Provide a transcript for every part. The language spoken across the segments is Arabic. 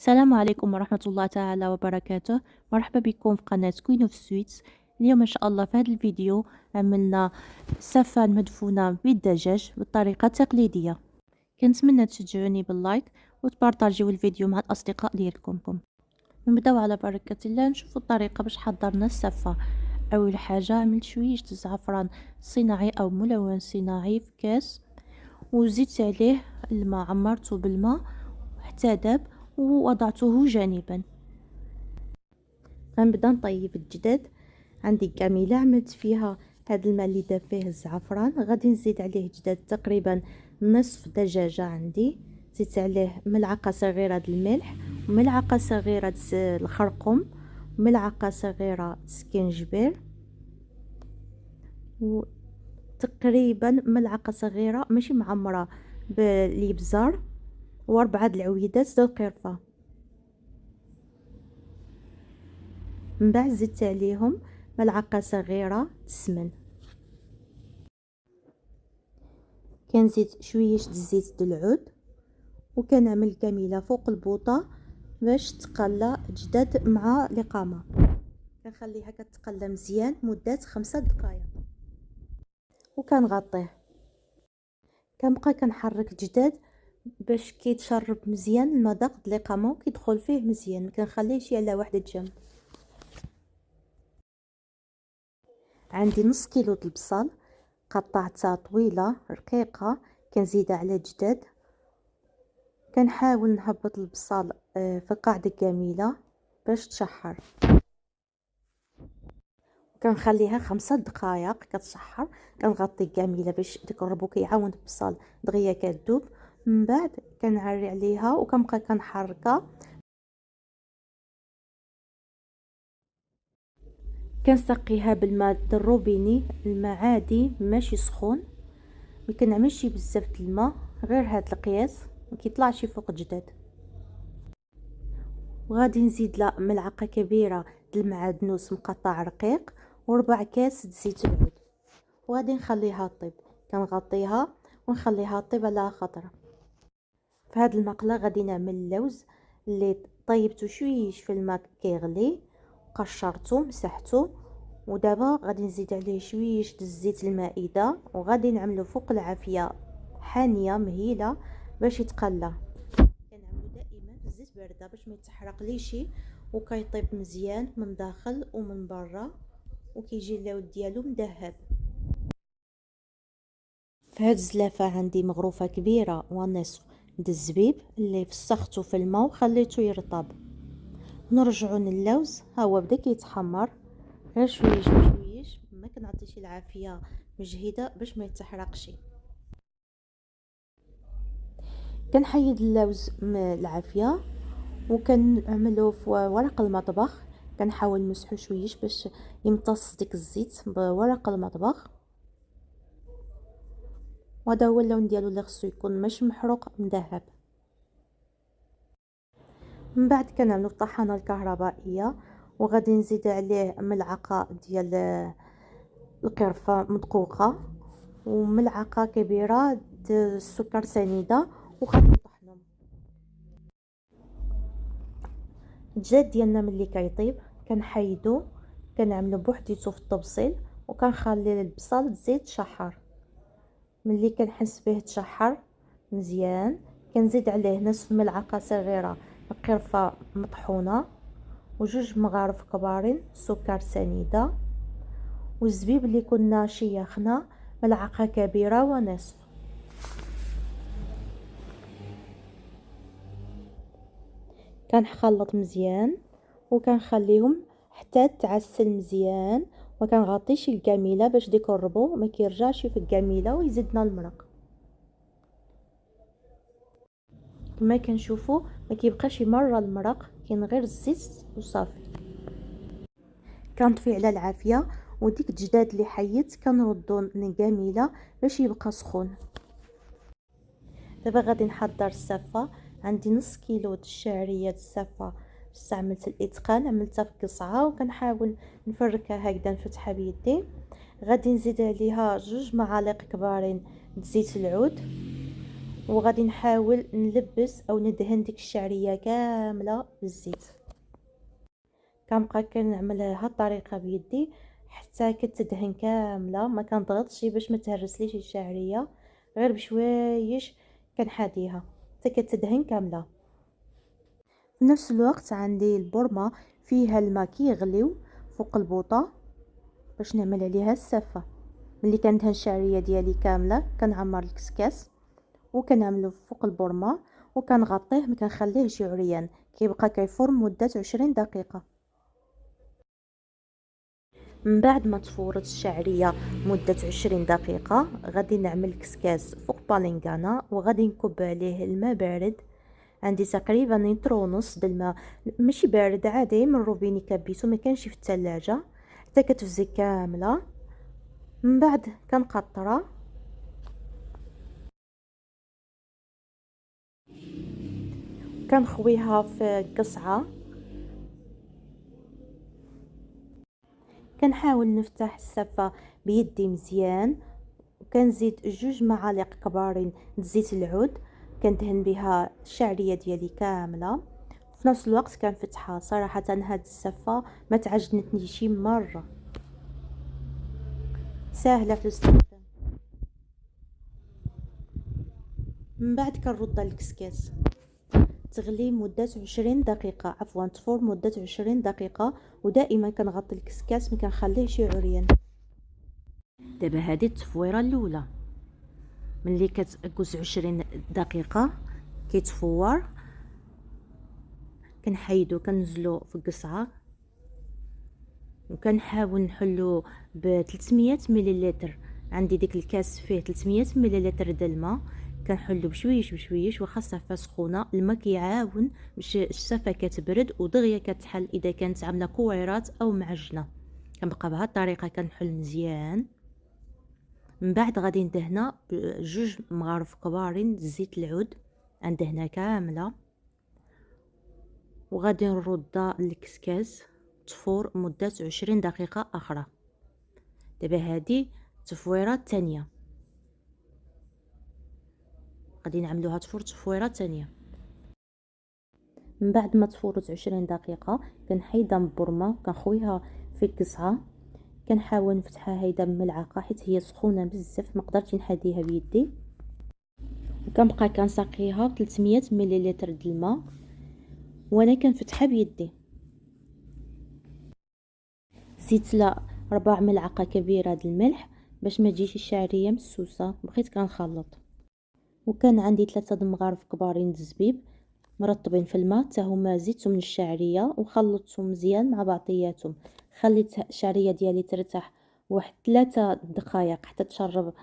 السلام عليكم ورحمة الله تعالى وبركاته. مرحبا بكم في قناة كوين اوف سويتس. اليوم ان شاء الله في هذا الفيديو عملنا سفة مدفونة بالدجاج بالطريقة التقليدية. كنتمنى تشجعوني باللايك وتبارطاجيو الفيديو مع الاصدقاء ديالكم. نبداو على بركة الله نشوفوا الطريقة باش حضرنا السفة. اول حاجة عملت شوية زعفران صناعي او ملون صناعي في كاس، وزدت عليه الماء، عمرته بالماء حتى داب ووضعته جانبا. غنبدا نطيب الجداد. عندي كاميله عملت فيها هذا الماء اللي داب فيه الزعفران، غادي نزيد عليه جداد تقريبا نصف دجاجه. عندي زدت عليه ملعقه صغيره د الملح، وملعقه صغيره الخرقوم، وملعقه صغيره سكينجبير، وتقريبا ملعقه صغيره ماشي معمره بالابزار، واربعه د العويدات د القرفه. من بعد زدت عليهم ملعقه صغيره السمن. كنزيد شويه الزيت د العود، وكنعمل كاميله فوق البوطه باش تقلى جداد مع الاقامه. كنخليها كتقلى مزيان مده 5 دقائق وكنغطيه. كنبقى كنحرك جداد باش كيتشرب مزيان المذاق د الاقامه وكيدخل فيه مزيان. كنخليه شي على واحد الجنب. عندي نص كيلو د البصل قطعتها طويله رقيقه كنزيدها على جداد. كنحاول نهبط البصل في قاع الكاميله باش تشحر. كنخليها 5 دقائق كتشحر. كنغطي الكاميله باش ديك الربو كيعاون البصل دغيا كتذوب. من بعد كنعري عليها وكنبقى كنحركها. كنسقيها بالماء الروبيني، الماء عادي ماشي سخون. ما كنعملش بزاف د الماء، غير هاد القياس، ما كيطلعش فوق جداد. وغادي نزيد لها ملعقه كبيره د المعدنوس مقطع رقيق، وربع كاس د زيت العود، وغادي نخليها طيب. كنغطيها ونخليها طيب على خطره. في هذه المقله غادي نعمل اللوز اللي طيبته شويش في الماء كيغلي، قشرته مسحته، ودابا غادي نزيد عليه شويش د الزيت المائده، وغادي نعملو فوق العافيه حانيه مهيله باش يتقلى. كنعملو دائما في الزيت بارده باش ما يتحرق ليشي، وكيطيب مزيان من داخل ومن برا، وكيجي اللون ديالو مذهب. في هاد الزلافه عندي مغروفه كبيره ونصف د الزبيب اللي فسختو في الماء وخليته يرطب. نرجعو اللوز، ها هو بدا كيتحمر غير شويش بشويش. ما كنعطيش العافيه مجهده باش ما يتحرقش. كنحيد اللوز من العافيه وكنعملو في ورق المطبخ. كنحاول نمسحو شويش باش يمتص ديك الزيت بورق المطبخ. وهذا هو اللون ديالو اللي خصو يكون ماشي محروق مذهب. من بعد كنعملو الطحانه الكهربائيه، وغادي نزيد عليه ملعقه ديال القرفه مدقوقه، وملعقه كبيره د السكر سنيده، وغادي نطحنهم. الدجاج ديالنا ملي كيطيب كنحيدو، كنعملو بوحديتو في الطبسيل، وكنخلي البصل تزيد تشحر. ملي كنحس به تشحر مزيان كنزيد عليه نصف ملعقه صغيره قرفه مطحونه، وجوج مغارف كبارين سكر سنيده، والزبيب اللي كنا شيخنا ملعقه كبيره ونصف. كنخلط مزيان وكنخليهم حتى تعسل مزيان، وكنغطيش الكاميله باش ديك الربو ما كيرجعش في الكاميله ويزيدنا المرق. كما كنشوفوا ما كيبقاش يمرر المرق، كاين غير الزيت وصافي. كنطفي على العافيه، وديك الجداد اللي حيدت كنردو للكاميله باش يبقى سخون. دابا غادي نحضر السافه. عندي نص كيلو د الشعريه د السافه استعملت الاتقان، عملتها في قصعه وكنحاول نفركها هكذا نفتحها بيدي. غادي نزيد عليها 2 معالق كبارين د زيت العود، وغادي نحاول نلبس او ندهن ديك الشعريه كامله بالزيت. كنبقى كنعمل هاد الطريقه بيدي حتى كتدهن كامله، ما كنضغطش باش ما تهرسليش الشعريه، غير بشويش كنحاديها حتى كتدهن كامله. في نفس الوقت عندي البورمه فيها الماء كيغليو فوق البوطه باش نعمل عليها السافه. ملي كندهن الشعريه ديالي كامله كنعمر الكسكاس وكنعملو فوق البورمه وكنغطيه، ما كنخليهش عريان، كيبقى كيفور مده 20 دقيقه. من بعد ما تفورت الشعريه مده 20 دقيقه غادي نعمل كسكاس فوق بالينغانا وغادي نكب عليه الماء بارد. عندي تقريبا لتر ونص د الماء، ماشي بارد، عادي من الروبيني كبيتو، ما كانش في الثلاجه، حتى كتفزي كامله. من بعد كنقطرها كنخويها في قصعه، كنحاول نفتح السفه بيدي مزيان، وكنزيد 2 معالق كبارين د زيت العود كندهن بها الشعريه ديالي كامله. في نفس الوقت كنفتحها. صراحه هاد السفه ما تعجنتنيش مره، سهله في الاستخدام. من بعد كنردها للكسكاس تغلي مدة 20 دقيقة، عفوا تفور مدة 20 دقيقة، ودائما كنغطي الكسكاس ما كنخليهش عريان. دابا هذه التفويره الاولى، ملي كتجوز 20 دقيقة كيتفور كنحيدو كنزلو في القصعة وكنحاول نحلو ب 300 مليلتر. عندي ديك الكاس فيه 300 مليلتر د الماء، كنحلو بشويش بشويش واخا السافه سخونه. الماء كيعاون باش السافه كتبرد ودغيا كتحل اذا كانت عامله كويرات او معجنه. كنبقى بهذه الطريقه كنحل مزيان. من بعد غادي ندهنها بجوج مغارف كبارين زيت العود، ندهنها كامله وغادي نردها للكسكاس تفور مدة 20 دقيقة أخرى. دابا هذه التفويرة الثانية، غادي نعملوها تفويرة ثانية. من بعد ما تفورت 20 دقيقة كنحيدها من البرمة كنخويها في القصعة، كنحاول نفتحها هيدا بملعقة حيت هي سخونة بزاف ما قدرتش نحديها بيدي، وكنبقى كنسقيها ب 300 مليلتر د الماء وانا كنفتحها بيدي. زدت لها 4 ملعقة كبيرة د الملح باش ما تجيش الشعرية مسوسة، بقيت كنخلط. وكان عندي 3 مغارف كبارين د الزبيب مرطبين في الماء حتى هما زدتهم من الشعريه وخلطتهم مزيان مع بعضياتهم. خليت الشعريه ديالي ترتاح واحد 3 دقائق حتى تشرب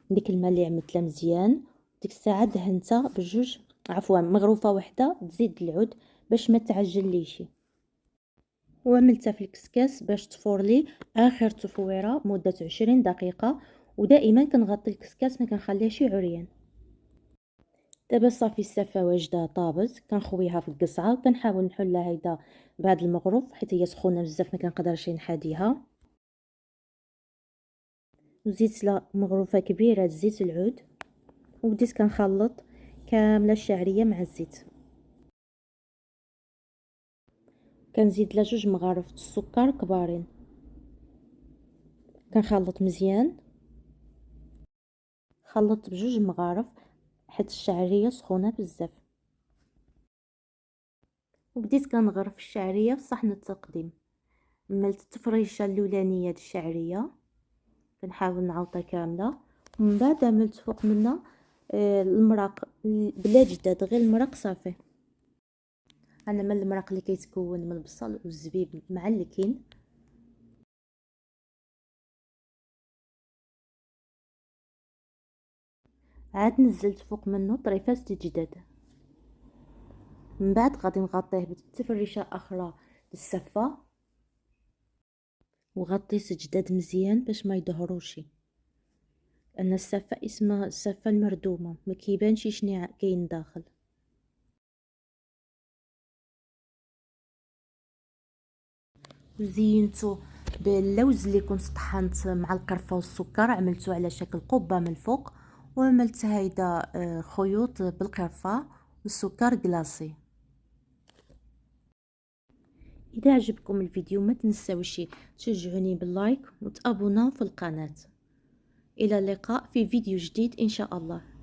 ديك الماء اللي عملتها مزيان. ديك الساعه دهنتها بجوج، عفوا مغروفه واحده تزيد العود باش ما تعجليش، وعملتها في الكسكاس باش تفور لي اخر تفويره مده 20 دقيقه. ودائما كنغطي الكسكاس ما كنخليهش عريان. دابا صافي السافه واجده طابت، كنخويها في القصعه وكنحاول نحلها هيدا بهذا المغروف حيت هي سخونه بزاف ما كنقدرش نحاديها. وزيدت لها مغروفه كبيره زيت العود وبديت كنخلط كامله الشعريه مع الزيت. كنزيد لها 2 مغارف السكر كبارين، كنخلط مزيان. خلطت ب2 مغارف حيت الشعريه سخونه بزاف، وبديت كنغرف الشعريه في صحن التقديم. عملت التفريشه الاولانيه د الشعريه كنحاول نعوطها كامله، ومن بعد عملت فوق منها المرق بلا جداد، غير المرق صافي. انا من المرق اللي كيتكون من البصل والزبيب معلكين. عاد نزلت فوق منه طريفات جداد. من بعد غادي نغطيه بتفريشه اخرى بالسفه، وغطيت جداد مزيان باش ما يظهروش. ان السفه اسمها السفه المردومه، ما كيبانش شنو كاين داخل. وزينته باللوز اللي كنت طحنت مع القرفه والسكر، عملته على شكل قبه من الفوق وعملت هيدا خيوط بالقرفة والسكر كلاصي. اذا عجبكم الفيديو ما تنساوش تشجعوني باللايك وتابوناو في القناة. الى اللقاء في فيديو جديد ان شاء الله.